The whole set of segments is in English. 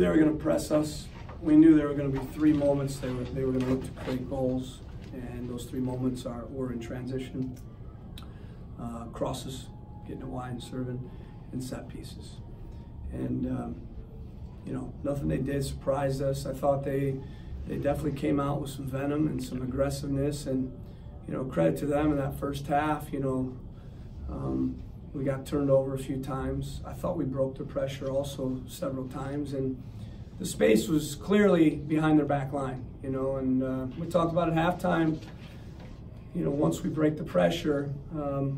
they were going to press us. We knew there were going to be 3 moments they were going to look to create goals, and those 3 moments were in transition, crosses, getting it wide and serving, and set pieces. And you know, nothing they did surprised us. I thought they definitely came out with some venom and some aggressiveness, and you know, credit to them in that first half. You know, we got turned over a few times. I thought we broke the pressure also several times, and the space was clearly behind their back line, you know, and we talked about at halftime, you know, once we break the pressure,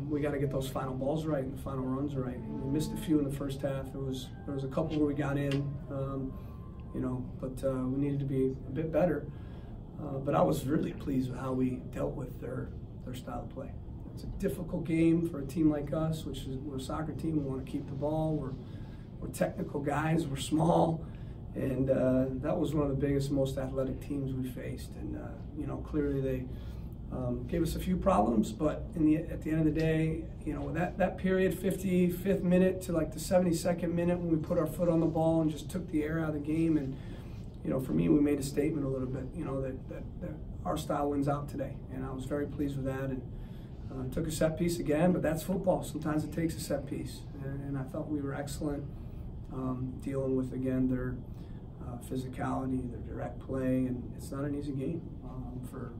we got to get those final balls right and the final runs right. And we missed a few in the first half. There was a couple where we got in, you know, but we needed to be a bit better. But I was really pleased with how we dealt with their style of play. It's a difficult game for a team like us, which is, we're a soccer team. We want to keep the ball. We're technical guys. We're small. And that was one of the biggest, most athletic teams we faced. And, you know, clearly they gave us a few problems, but at the end of the day, you know, that period, 55th minute to like the 72nd minute, when we put our foot on the ball and just took the air out of the game. And, you know, for me, we made a statement a little bit, you know, that our style wins out today. And I was very pleased with that. And took a set piece again, but that's football. Sometimes it takes a set piece. And I thought we were excellent dealing with, again, their physicality, their direct play, and it's not an easy game for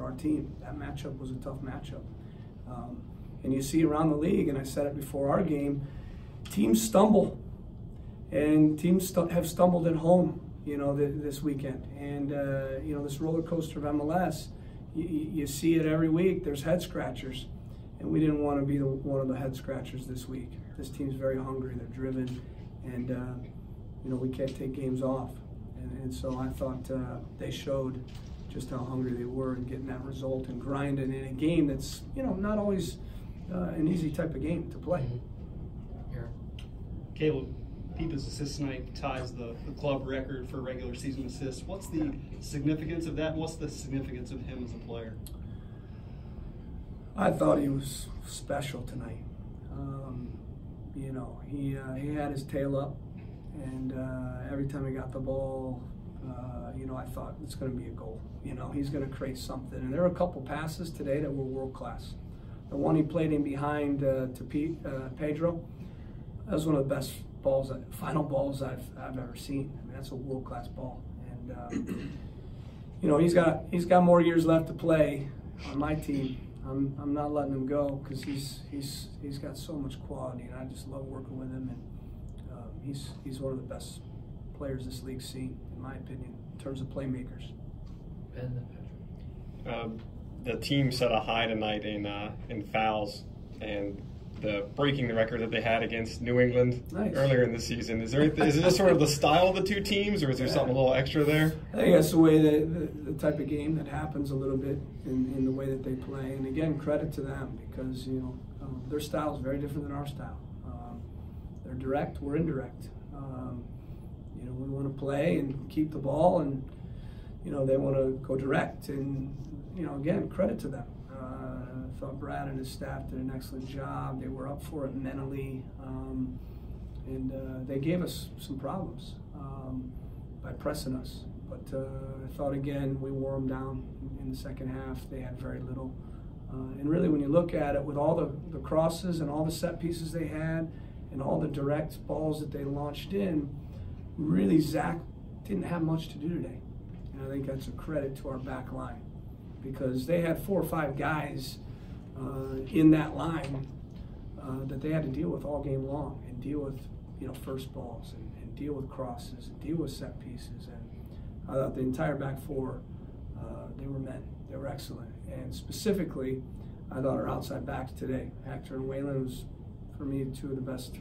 our team. That matchup was a tough matchup. And you see around the league, and I said it before our game, teams stumble, and teams have stumbled at home, you know, this weekend. And, you know, this roller coaster of MLS, you see it every week. There's head scratchers, and we didn't want to be one of the head scratchers this week. This team's very hungry. They're driven, and you know, we can't take games off. And so I thought they showed just how hungry they were in getting that result and grinding in a game that's, you know, not always an easy type of game to play. Yeah. Caleb, Pipa's assist tonight ties the club record for regular season assists. What's the significance of that, and what's the significance of him as a player? I thought he was special tonight. You know, he had his tail up, and every time he got the ball, you know, I thought it's going to be a goal. You know, he's going to create something. And there were a couple passes today that were world class. The one he played in behind to Pedro, that was one of the best final balls I've ever seen. I mean, that's a world class ball. And you know, he's got more years left to play on my team. I'm not letting him go because he's got so much quality, and I just love working with him. And he's one of the best players this league's seen, in my opinion, in terms of playmakers. The team set a high tonight in fouls, and breaking the record that they had against New England earlier in the season. Is it just sort of the style of the two teams, or is there something a little extra there? I think that's the way the type of game that happens a little bit in the way that they play. And again, credit to them, because, you know, their style is very different than our style. They're direct, we're indirect. You know, we want to play and keep the ball, and, you know, they want to go direct. And, you know, again, credit to them. I thought Brad and his staff did an excellent job. They were up for it mentally, and they gave us some problems by pressing us. But I thought, again, we wore them down in the second half. They had very little. And really, when you look at it, with all the crosses and all the set pieces they had and all the direct balls that they launched in, really Zach didn't have much to do today. And I think that's a credit to our back line, because they had 4 or 5 guys in that line that they had to deal with all game long, and deal with, you know, first balls, and deal with crosses, and deal with set pieces. And I thought the entire back four, they were men. They were excellent. And specifically, I thought our outside backs today, Hector and Waylon, was, for me, 2 of the best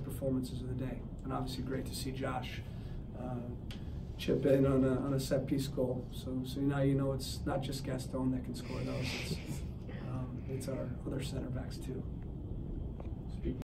performances of the day. And obviously great to see Josh chip in on a set piece goal. So now you know it's not just Gaston that can score those. It's our other center backs too.